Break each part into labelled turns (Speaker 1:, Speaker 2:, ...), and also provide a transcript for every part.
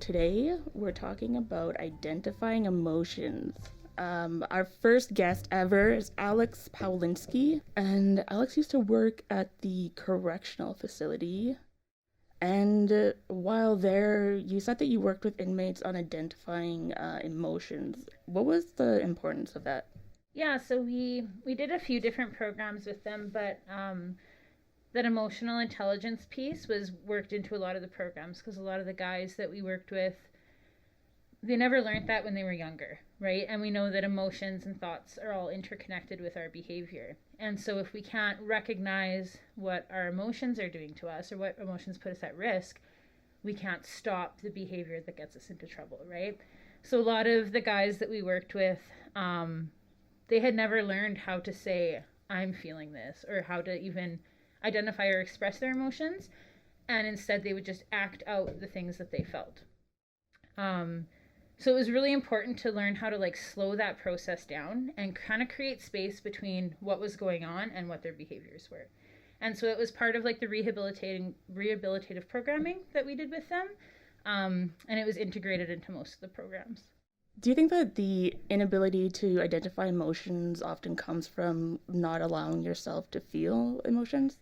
Speaker 1: Today we're talking about identifying emotions. Our first guest ever is Alex Pawlinski, and Alex used to work at the correctional facility. And while there, you said that you worked with inmates on identifying emotions. What was the importance of that?
Speaker 2: Yeah, so we did a few different programs with them, but that emotional intelligence piece was worked into a lot of the programs because a lot of the guys that we worked with, they never learned that when they were younger, right? And we know that emotions and thoughts are all interconnected with our behavior. And so if we can't recognize what our emotions are doing to us or what emotions put us at risk, we can't stop the behavior that gets us into trouble, right? So a lot of the guys that we worked with, they had never learned how to say, I'm feeling this, or how to even identify or express their emotions. And instead, they would just act out the things that they felt. Um, so it was really important to learn how to like slow that process down and kind of create space between what was going on and what their behaviors were. And so it was part of like the rehabilitative programming that we did with them. And it was integrated into most of the programs.
Speaker 1: Do you think that the inability to identify emotions often comes from not allowing yourself to feel emotions?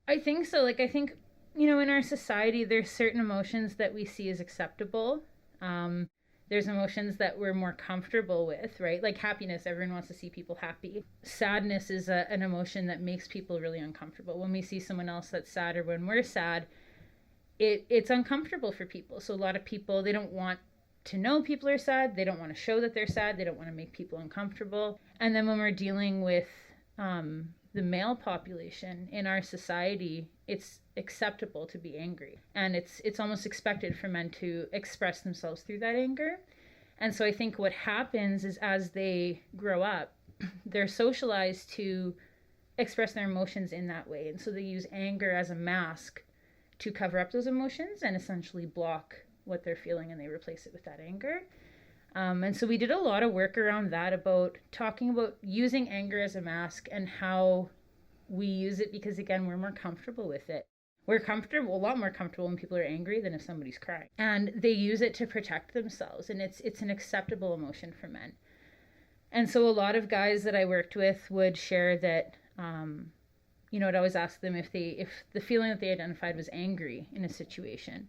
Speaker 2: I think so. Like, I think, in our society, there's certain emotions that we see as acceptable. Um, there's emotions that we're more comfortable with, right? Like happiness, everyone wants to see people happy. Sadness is an emotion that makes people really uncomfortable. When we see someone else that's sad or when we're sad, it's uncomfortable for people. So a lot of people, they don't want to know people are sad. They don't want to show that they're sad. They don't want to make people uncomfortable. And then when we're dealing with the male population in our society, it's acceptable to be angry, and it's almost expected for men to express themselves through that anger. And so I think what happens is as they grow up, they're socialized to express their emotions in that way, and so they use anger as a mask to cover up those emotions and essentially block what they're feeling, and they replace it with that anger. And so we did a lot of work around that, about talking about using anger as a mask and how we use it, because again, we're more comfortable with it. We're comfortable, a lot more comfortable when people are angry than if somebody's crying. And they use it to protect themselves, and it's an acceptable emotion for men. And so a lot of guys that I worked with would share that, I'd always ask them if the feeling that they identified was angry in a situation.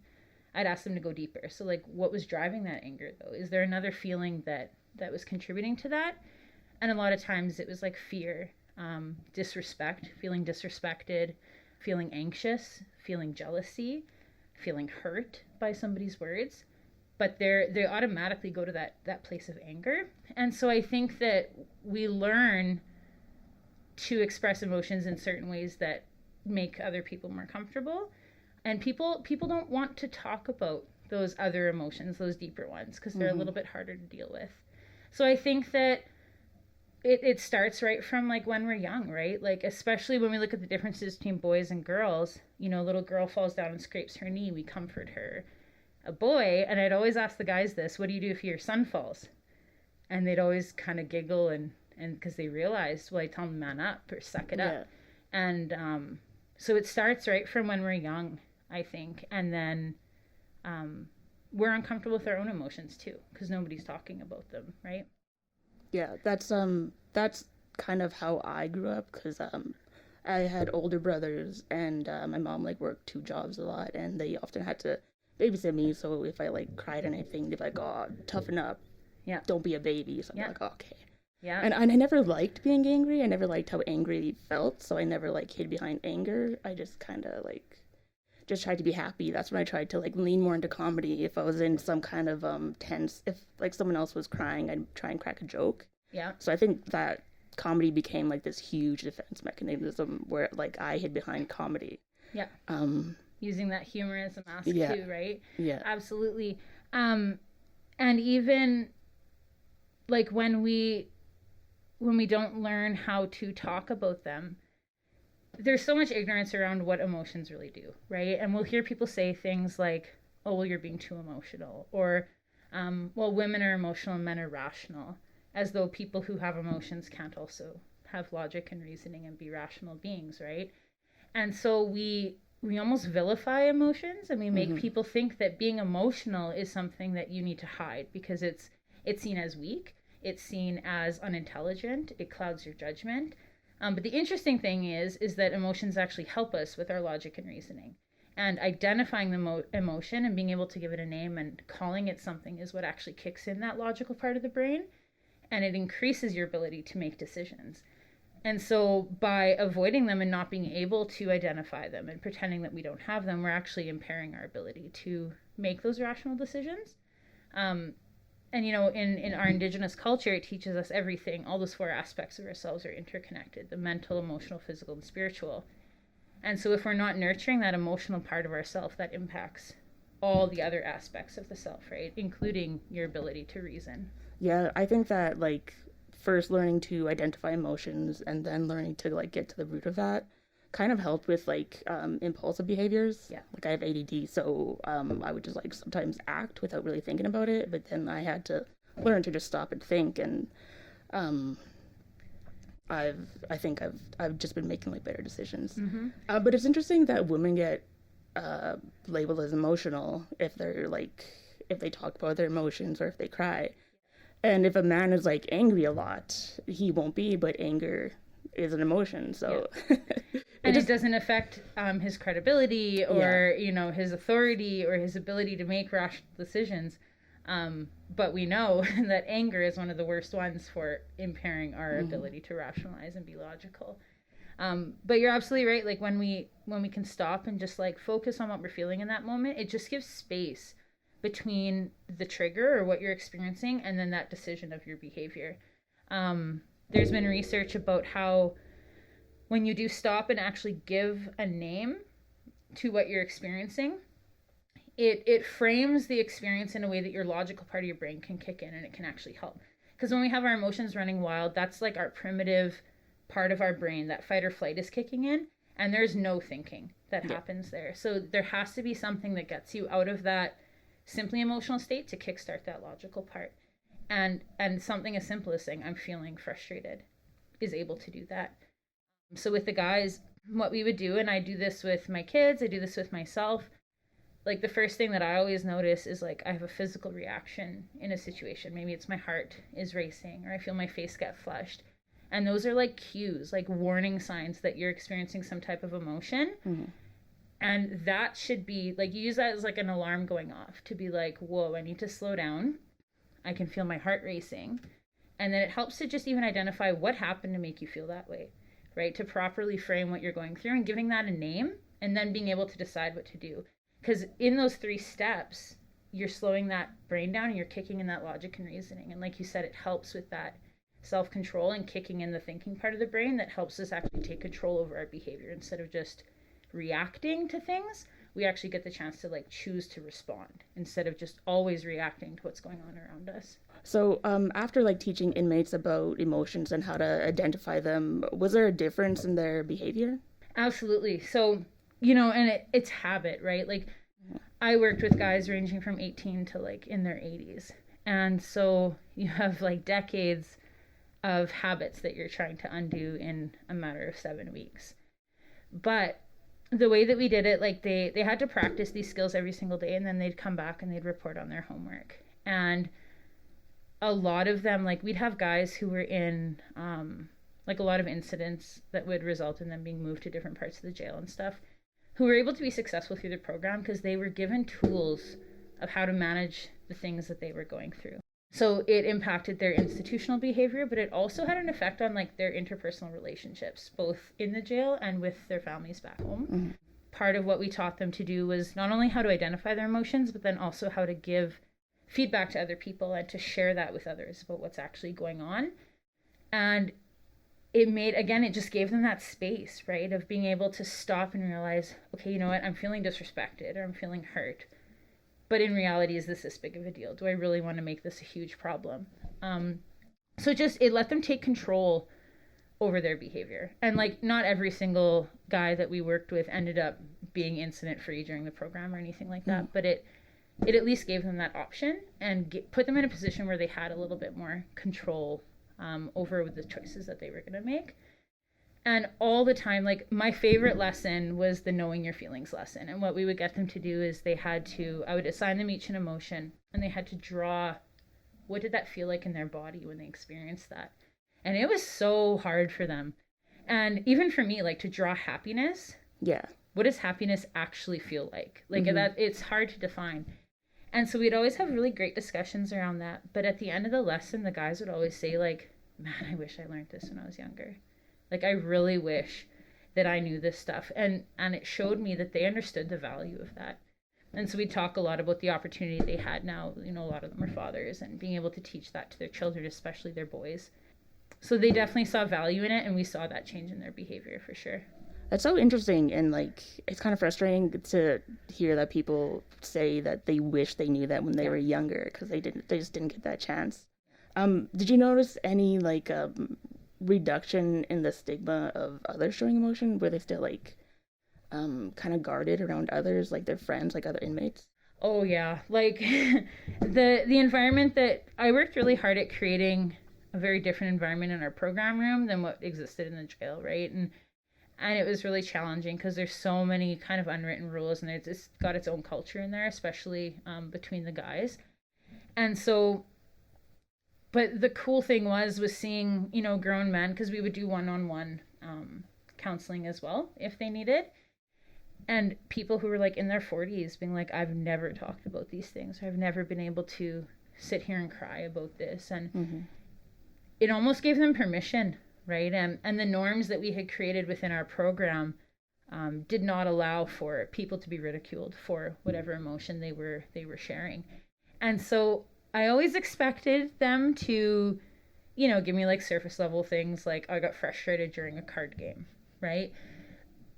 Speaker 2: I'd ask them to go deeper. So like, what was driving that anger though? Is there another feeling that was contributing to that? And a lot of times it was like fear, disrespect, feeling disrespected, feeling anxious, feeling jealousy, feeling hurt by somebody's words. But they automatically go to that place of anger. And so I think that we learn to express emotions in certain ways that make other people more comfortable. And people don't want to talk about those other emotions, those deeper ones, because they're a little bit harder to deal with. So I think that it starts right from like when we're young, right? Like especially when we look at the differences between boys and girls. A little girl falls down and scrapes her knee, we comfort her. A boy, and I'd always ask the guys this, what do you do if your son falls? And they'd always kind of giggle and because they realized, well, I tell them man up or suck it up. And so it starts right from when we're young, I think. And then we're uncomfortable with our own emotions too, because nobody's talking about them, right?
Speaker 1: Yeah, that's kind of how I grew up, because I had older brothers, and my mom like worked two jobs a lot, and they often had to babysit me. So if I like cried or anything, they'd be like, "Oh, toughen up,
Speaker 2: Yeah.
Speaker 1: don't be a baby." So I'm like, "Okay."
Speaker 2: Yeah.
Speaker 1: And I never liked being angry. I never liked how angry felt, so I never like hid behind anger. I just kind of like just tried to be happy. That's when I tried to like lean more into comedy. If I was in some kind of tense, if like someone else was crying, I'd try and crack a joke.
Speaker 2: Yeah.
Speaker 1: So I think that comedy became like this huge defense mechanism where like I hid behind comedy.
Speaker 2: Yeah. Using that humor as a mask too, right?
Speaker 1: Yeah.
Speaker 2: Absolutely. And even like when we don't learn how to talk about them, there's so much ignorance around what emotions really do, right? And we'll hear people say things like, oh, well, you're being too emotional, or well, women are emotional and men are rational, as though people who have emotions can't also have logic and reasoning and be rational beings, right? And so we we almost vilify emotions, and we make people think that being emotional is something that you need to hide because it's seen as weak, it's seen as unintelligent, it clouds your judgment. But the interesting thing is that emotions actually help us with our logic and reasoning. And identifying the emotion and being able to give it a name and calling it something is what actually kicks in that logical part of the brain, and it increases your ability to make decisions. And so by avoiding them and not being able to identify them and pretending that we don't have them, we're actually impairing our ability to make those rational decisions. And, you know, in our Indigenous culture, it teaches us everything. All those four aspects of ourselves are interconnected: the mental, emotional, physical, and spiritual. And so if we're not nurturing that emotional part of ourself, that impacts all the other aspects of the self, right? Including your ability to reason.
Speaker 1: Yeah, I think that, like, first learning to identify emotions and then learning to, like, get to the root of that kind of helped with, like, impulsive behaviors.
Speaker 2: Yeah.
Speaker 1: Like, I have ADD, so I would just, like, sometimes act without really thinking about it, but then I had to learn to just stop and think, and I think I've just been making, like, better decisions. But it's interesting that women get labeled as emotional if they're, like, if they talk about their emotions or if they cry. And if a man is, like, angry a lot, he won't be, but anger is an emotion, so
Speaker 2: yeah. And it doesn't affect his credibility or you know, his authority or his ability to make rational decisions, but we know that anger is one of the worst ones for impairing our ability to rationalize and be logical. But you're absolutely right. Like, when we can stop and just, like, focus on what we're feeling in that moment, it just gives space between the trigger or what you're experiencing and then that decision of your behavior. There's been research about how when you do stop and actually give a name to what you're experiencing, it frames the experience in a way that your logical part of your brain can kick in, and it can actually help. Because when we have our emotions running wild, that's like our primitive part of our brain, that fight or flight is kicking in, and there's no thinking that happens there. So there has to be something that gets you out of that simply emotional state to kickstart that logical part. And something as simple as saying, I'm feeling frustrated, is able to do that. So with the guys, what we would do, and I do this with my kids, I do this with myself, like, the first thing that I always notice is, like, I have a physical reaction in a situation. Maybe it's my heart is racing, or I feel my face get flushed. And those are, like, cues, like warning signs that you're experiencing some type of emotion. And that should be, like, you use that as, like, an alarm going off to be like, whoa, I need to slow down. I can feel my heart racing. And then it helps to just even identify what happened to make you feel that way, right? To properly frame what you're going through and giving that a name, and then being able to decide what to do. Because in those 3 steps, you're slowing that brain down and you're kicking in that logic and reasoning. And like you said, it helps with that self-control and kicking in the thinking part of the brain that helps us actually take control over our behavior. Instead of just reacting to things, we actually get the chance to, like, choose to respond instead of just always reacting to what's going on around us.
Speaker 1: So after, like, teaching inmates about emotions and how to identify them, was there a difference in their behavior?
Speaker 2: Absolutely. So, you know, and it's habit, right? Like, I worked with guys ranging from 18 to, like, in their 80s. And so you have, like, decades of habits that you're trying to undo in a matter of 7 weeks. But the way that we did it, like, they had to practice these skills every single day, and then they'd come back and they'd report on their homework. And a lot of them, like, we'd have guys who were in, like, a lot of incidents that would result in them being moved to different parts of the jail and stuff, who were able to be successful through the program because they were given tools of how to manage the things that they were going through. So it impacted their institutional behavior, but it also had an effect on, like, their interpersonal relationships, both in the jail and with their families back home. Part of what we taught them to do was not only how to identify their emotions, but then also how to give feedback to other people and to share that with others about what's actually going on. And it made, again, it just gave them that space, right, of being able to stop and realize, okay, you know what, I'm feeling disrespected or I'm feeling hurt. But in reality, is this big of a deal? Do I really want to make this a huge problem? So it let them take control over their behavior. And, like, not every single guy that we worked with ended up being incident free during the program or anything like that. But it at least gave them that option and put them in a position where they had a little bit more control over the choices that they were going to make. And all the time, like my favorite lesson was the knowing your feelings lesson. And what we would get them to do is I would assign them each an emotion, and they had to draw what did that feel like in their body when they experienced that. And it was so hard for them. And even for me, like to draw happiness.
Speaker 1: Yeah.
Speaker 2: What does happiness actually feel like? Like that, it's hard to define. And so we'd always have really great discussions around that. But at the end of the lesson, the guys would always say, like, man, I wish I learned this when I was younger. Like, I really wish that I knew this stuff. And it showed me that they understood the value of that. And so we talk a lot about the opportunity they had now. You know, a lot of them are fathers, and being able to teach that to their children, especially their boys. So they definitely saw value in it, and we saw that change in their behavior for sure.
Speaker 1: That's so interesting, and like it's kind of frustrating to hear that people say that they wish they knew that when they were younger, because they just didn't get that chance. Did you notice any like reduction in the stigma of others showing emotion? Were they still like kind of guarded around others, like their friends, like other inmates?
Speaker 2: Oh yeah, like the environment that I worked really hard at creating a very different environment in our program room than what existed in the jail, right? And it was really challenging because there's so many kind of unwritten rules, and it's got its own culture in there, especially between the guys. And so, but the cool thing was seeing, you know, grown men, because we would do one-on-one counseling as well if they needed, and people who were like in their 40s being like, I've never talked about these things, or I've never been able to sit here and cry about this. And it almost gave them permission, right? And the norms that we had created within our program did not allow for people to be ridiculed for whatever emotion they were sharing. And so I always expected them to, you know, give me like surface level things, like I got frustrated during a card game, right?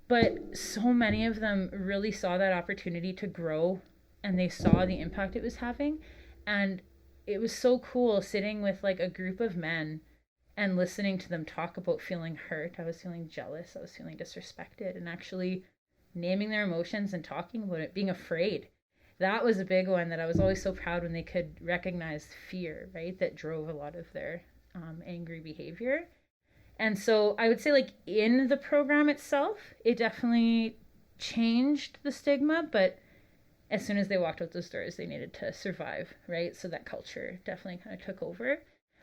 Speaker 2: But so many of them really saw that opportunity to grow, and they saw the impact it was having. And it was so cool sitting with like a group of men and listening to them talk about feeling hurt. I was feeling jealous. I was feeling disrespected, and actually naming their emotions and talking about it, being afraid. That was a big one that I was always so proud when they could recognize fear, right? That drove a lot of their angry behavior. And so I would say, like, in the program itself, it definitely changed the stigma, but as soon as they walked out those doors, they needed to survive, right? So that culture definitely kind of took over.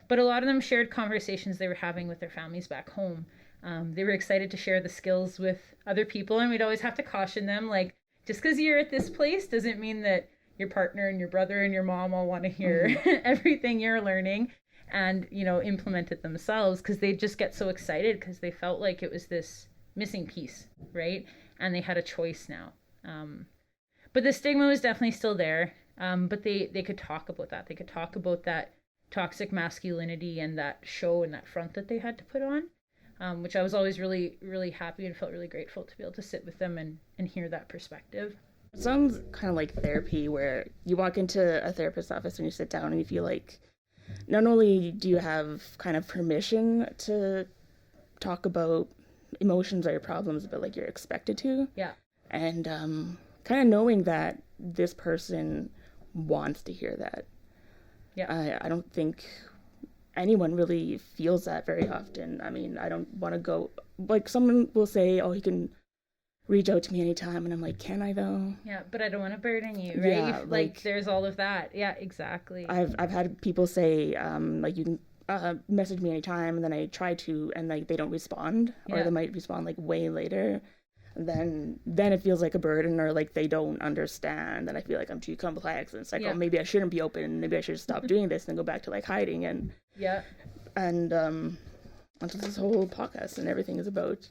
Speaker 2: But a lot of them shared conversations they were having with their families back home. They were excited to share the skills with other people, and we'd always have to caution them, like, just because you're at this place doesn't mean that your partner and your brother and your mom all want to hear everything you're learning and, you know, implement it themselves, because they just get so excited because they felt like it was this missing piece, right? And they had a choice now. But the stigma was definitely still there. But they could talk about that. They could talk about that toxic masculinity and that show and that front that they had to put on, which I was always really, really happy and felt really grateful to be able to sit with them and hear that perspective.
Speaker 1: It sounds kind of like therapy, where you walk into a therapist's office and you sit down and you feel like not only do you have kind of permission to talk about emotions or your problems, but like you're expected to.
Speaker 2: Yeah.
Speaker 1: And kind of knowing that this person wants to hear that.
Speaker 2: Yeah.
Speaker 1: I don't think anyone really feels that very often. I mean, I don't want to go, like, someone will say, oh, you can reach out to me anytime, and I'm like, can I though?
Speaker 2: Yeah, but I don't want to burden you, right?
Speaker 1: Yeah,
Speaker 2: like there's all of that. Yeah, exactly.
Speaker 1: I've had people say, like, you can message me anytime, and then I try to, and like they don't respond, or they might respond like way later. Then it feels like a burden, or like they don't understand, and I feel like I'm too complex, and it's like, oh, maybe I shouldn't be open, maybe I should stop doing this and go back to like hiding, and that's what this whole podcast and everything is about.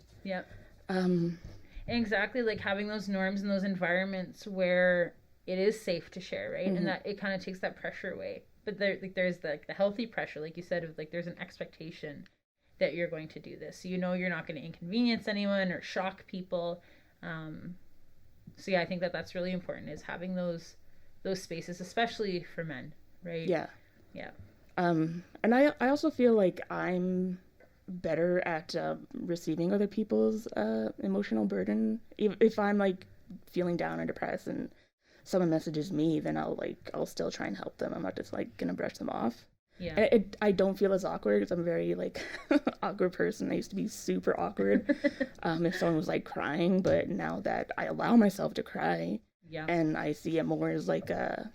Speaker 2: Exactly, like having those norms and those environments where it is safe to share, right? And that it kind of takes that pressure away. But there's the healthy pressure, like you said, of like there's an expectation that you're going to do this, so you know you're not going to inconvenience anyone or shock people. So yeah, I think that's really important, is having those spaces, especially for men, right?
Speaker 1: Yeah. And I also feel like I'm better at receiving other people's emotional burden. If I'm like feeling down or depressed and someone messages me, then I'll still try and help them. I'm not just like gonna brush them off.
Speaker 2: Yeah.
Speaker 1: I don't feel as awkward because I'm a very like awkward person. I used to be super awkward if someone was like crying, but now that I allow myself to cry,
Speaker 2: Yeah.
Speaker 1: and I see it more as like a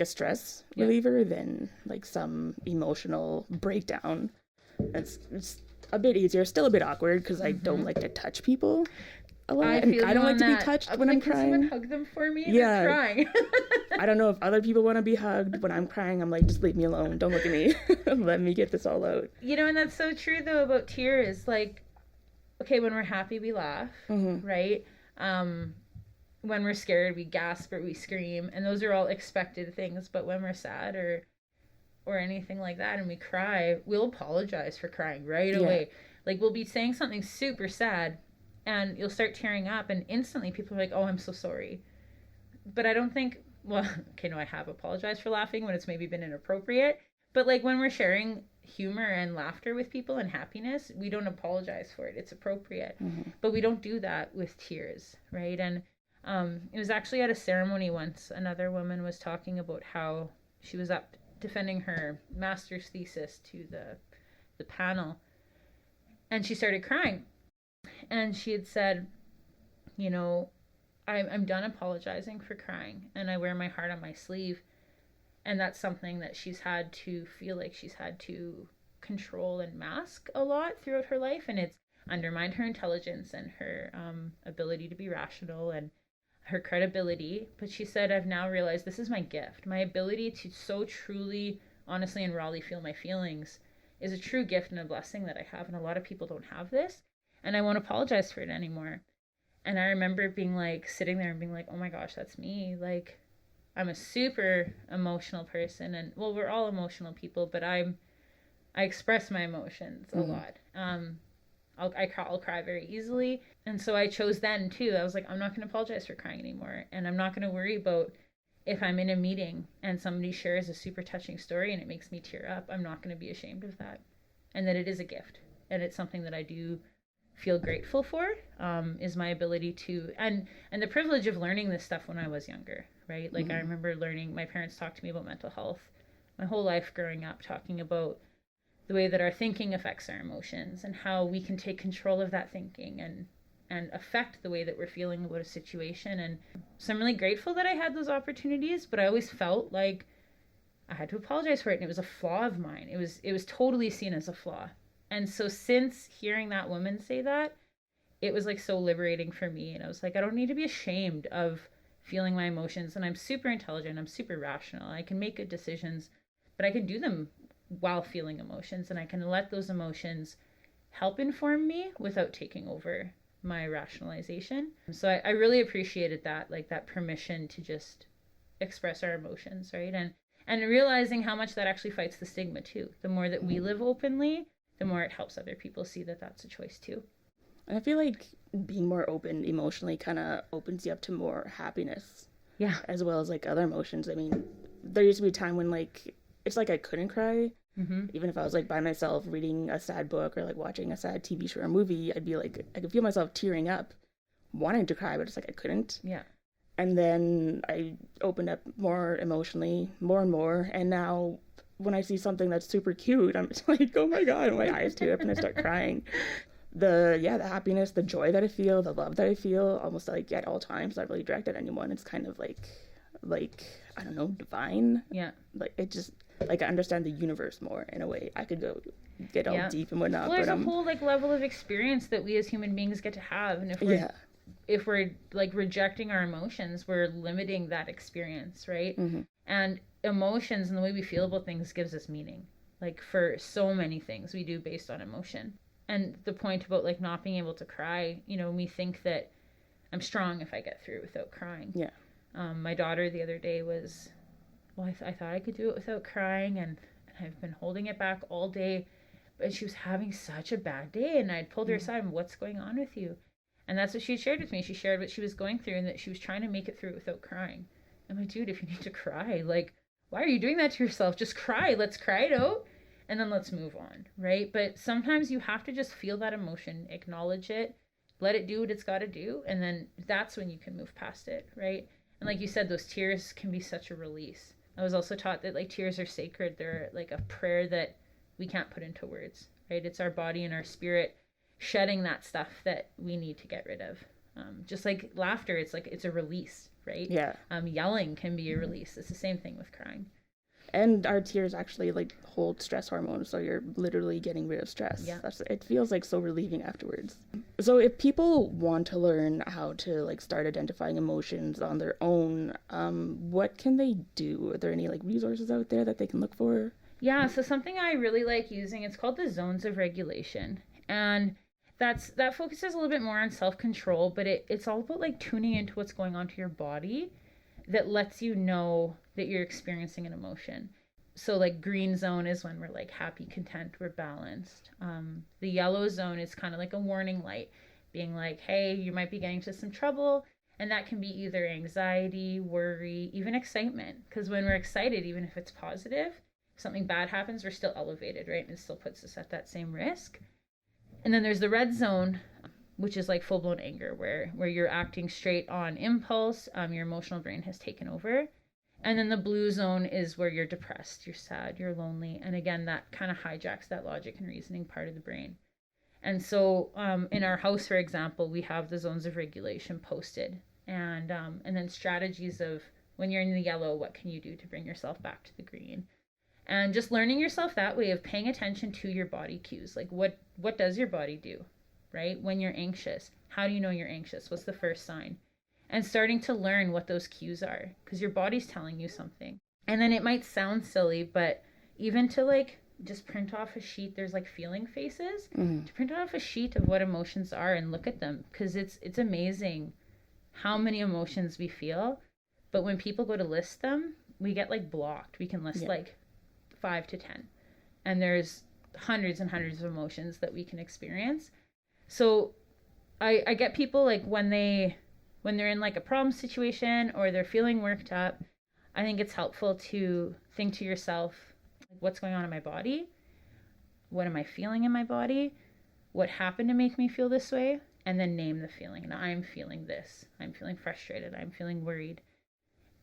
Speaker 1: stress
Speaker 2: Yeah.
Speaker 1: reliever than like some emotional breakdown. It's a bit easier. Still a bit awkward because I don't like to touch people a lot, and I don't like to be touched when I'm crying.
Speaker 2: Can someone hug them for me?
Speaker 1: Yeah.
Speaker 2: They're crying.
Speaker 1: I don't know if other people want to be hugged. When I'm crying, I'm like, just leave me alone. Don't look at me. Let me get this all out.
Speaker 2: You know, and that's so true though about tears. Like, okay, when we're happy, we laugh, right? When we're scared, we gasp or we scream, and those are all expected things. But when we're sad or anything like that and we cry, we'll apologize for crying right away. Like, we'll be saying something super sad and you'll start tearing up, and instantly people are like, oh, I'm so sorry. But I don't think, well, okay, no, I have apologized for laughing when it's maybe been inappropriate, but like when we're sharing humor and laughter with people and happiness, we don't apologize for it. It's appropriate. But we don't do that with tears, right? And it was actually at a ceremony once, another woman was talking about how she was up defending her master's thesis to the panel, and she started crying, and she had said, you know, I'm done apologizing for crying, and I wear my heart on my sleeve. And that's something that she's had to feel like she's had to control and mask a lot throughout her life, and it's undermined her intelligence and her ability to be rational and her credibility. But she said, I've now realized this is my gift. My ability to so truly, honestly, and rawly feel my feelings is a true gift and a blessing that I have, and a lot of people don't have this, and I won't apologize for it anymore. And I remember being like, sitting there and being like, oh my gosh, that's me. Like, I'm a super emotional person, and well, we're all emotional people, but I express my emotions a lot. I'll cry very easily, and so I chose then too. I was like, I'm not going to apologize for crying anymore, and I'm not going to worry about if I'm in a meeting and somebody shares a super touching story and it makes me tear up. I'm not going to be ashamed of that, and that it is a gift, and it's something that I do feel grateful for, is my ability to, and the privilege of learning this stuff when I was younger, right? Like I remember learning, my parents talked to me about mental health my whole life growing up, talking about the way that our thinking affects our emotions and how we can take control of that thinking and affect the way that we're feeling about a situation. And so I'm really grateful that I had those opportunities, but I always felt like I had to apologize for it, and it was a flaw of mine. It was totally seen as a flaw. And so since hearing that woman say that, it was like so liberating for me. And I was like, I don't need to be ashamed of feeling my emotions. And I'm super intelligent. I'm super rational. I can make good decisions, but I can do them while feeling emotions. And I can let those emotions help inform me without taking over my rationalization. So I really appreciated that, like that permission to just express our emotions, right? And realizing how much that actually fights the stigma too. The more that we live openly, the more it helps other people see that that's a choice too.
Speaker 1: And I feel like being more open emotionally kind of opens you up to more happiness.
Speaker 2: Yeah.
Speaker 1: As well as like other emotions. I mean, there used to be a time when like, it's like I couldn't cry. Even if I was like by myself reading a sad book or like watching a sad TV show or movie, I'd be like, I could feel myself tearing up, wanting to cry, but it's like I couldn't.
Speaker 2: Yeah.
Speaker 1: And then I opened up more emotionally, more and more. And now when I see something that's super cute, I'm just like, oh my God, my eyes tear up and I start crying. The happiness, the joy that I feel, the love that I feel, almost like at all times, not really directed at anyone. It's kind of like, I don't know, divine.
Speaker 2: Yeah.
Speaker 1: Like it just, like I understand the universe more in a way. I could go get all deep and whatnot.
Speaker 2: Well, there's a whole like level of experience that we as human beings get to have. And if we're like rejecting our emotions, we're limiting that experience, right? And emotions and the way we feel about things gives us meaning, like for so many things we do based on emotion. And the point about like not being able to cry, you know, we think that I'm strong if I get through it without crying. My daughter the other day was, well, I thought I could do it without crying, and I've been holding it back all day, but she was having such a bad day, and I'd pulled her aside and what's going on with you? And that's what she shared with me. She shared what she was going through and that she was trying to make it through it without crying. I'm like, dude, if you need to cry, like, why are you doing that to yourself? Just cry. Let's cry it out, and then let's move on, right? But sometimes you have to just feel that emotion, acknowledge it, let it do what it's got to do, and then that's when you can move past it, right? And like you said, those tears can be such a release. I was also taught that like tears are sacred. They're like a prayer that we can't put into words, right? It's our body and our spirit shedding that stuff that we need to get rid of. Just like laughter, it's a release, right?
Speaker 1: Yeah.
Speaker 2: Yelling can be a release. It's the same thing with crying.
Speaker 1: And our tears actually like hold stress hormones, so you're literally getting rid of stress.
Speaker 2: Yeah.
Speaker 1: It feels like so relieving afterwards. So if people want to learn how to like start identifying emotions on their own, what can they do? Are there any like resources out there that they can look for?
Speaker 2: Yeah, so something I really like using, it's called the zones of regulation. And that focuses a little bit more on self-control, but it's all about like tuning into what's going on to your body that lets you know that you're experiencing an emotion. So like green zone is when we're like happy, content, we're balanced. The yellow zone is kind of like a warning light, being like, hey, you might be getting into some trouble. And that can be either anxiety, worry, even excitement. Because when we're excited, even if it's positive, if something bad happens, we're still elevated, right? And it still puts us at that same risk. And then there's the red zone, which is like full-blown anger, where you're acting straight on impulse. Your emotional brain has taken over. And then the blue zone is where you're depressed, you're sad, you're lonely. And again, that kind of hijacks that logic and reasoning part of the brain. And so in our house, for example, we have the zones of regulation posted. And then strategies of when you're in the yellow, what can you do to bring yourself back to the green? And just learning yourself that way of paying attention to your body cues. Like what does your body do, right? When you're anxious, how do you know you're anxious? What's the first sign? And starting to learn what those cues are, because your body's telling you something. And then it might sound silly, but even to like just print off a sheet, there's like feeling faces, to print off a sheet of what emotions are and look at them, because it's amazing how many emotions we feel. But when people go to list them, we get like blocked. We can list like 5 to 10, and there's hundreds and hundreds of emotions that we can experience. So I get people like when they're in like a problem situation or they're feeling worked up, I think it's helpful to think to yourself, like, what's going on in my body? What am I feeling in my body? What happened to make me feel this way? And then name the feeling. And I'm feeling this. I'm feeling frustrated. I'm feeling worried.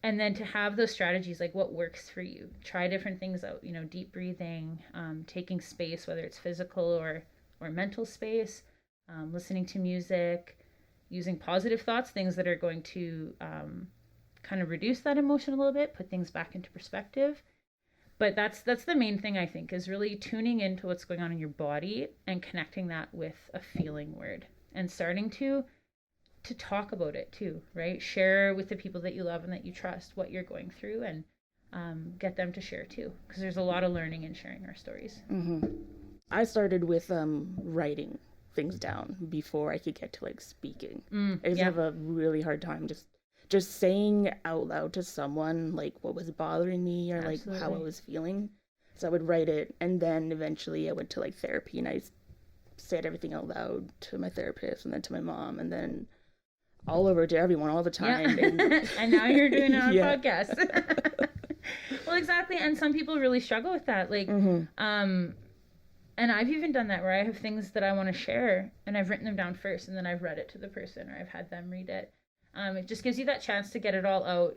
Speaker 2: And then to have those strategies, like what works for you. Try different things out, deep breathing, taking space, whether it's physical or mental space, listening to music, using positive thoughts, things that are going to kind of reduce that emotion a little bit, put things back into perspective. But that's the main thing, I think, is really tuning into what's going on in your body and connecting that with a feeling word and starting to talk about it too, right? Share with the people that you love and that you trust what you're going through, and get them to share too, because there's a lot of learning in sharing our stories.
Speaker 1: I started with writing things down before I could get to like speaking. I used to have a really hard time just saying out loud to someone like what was bothering me or like how I was feeling. So I would write it, and then eventually I went to like therapy, and I said everything out loud to my therapist and then to my mom, and then all over to everyone all the time.
Speaker 2: Yeah. And now you're doing it on a podcast. Well, exactly. And some people really struggle with that. Like, and I've even done that where I have things that I want to share and I've written them down first, and then I've read it to the person, or I've had them read it. It just gives you that chance to get it all out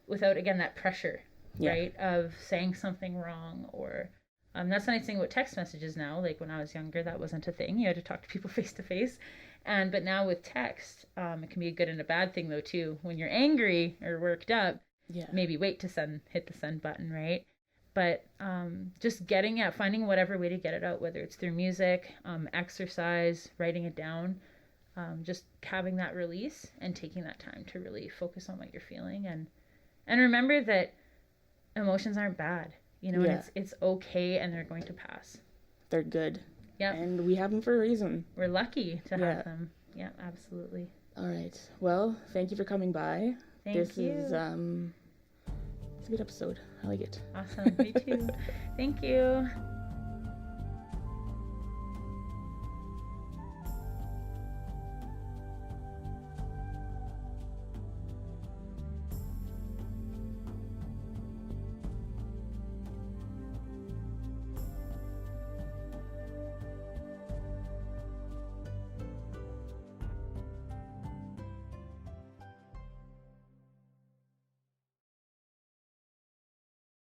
Speaker 2: without, again, that pressure, right? Of saying something wrong, or that's the nice thing about text messages now. Like when I was younger, that wasn't a thing. You had to talk to people face to face. But now with text, it can be a good and a bad thing though too. When you're angry or worked up, maybe wait to hit the send button, right? But just finding whatever way to get it out, whether it's through music, exercise, writing it down, just having that release and taking that time to really focus on what you're feeling, and remember that emotions aren't bad, and it's okay, and they're going to pass.
Speaker 1: They're good.
Speaker 2: Yeah.
Speaker 1: And we have them for a reason.
Speaker 2: We're lucky to have them. Yeah, absolutely.
Speaker 1: All right. Well, thank you for coming by.
Speaker 2: Thank you.
Speaker 1: It's a good episode. I like it.
Speaker 2: Awesome. Me too. Thank you.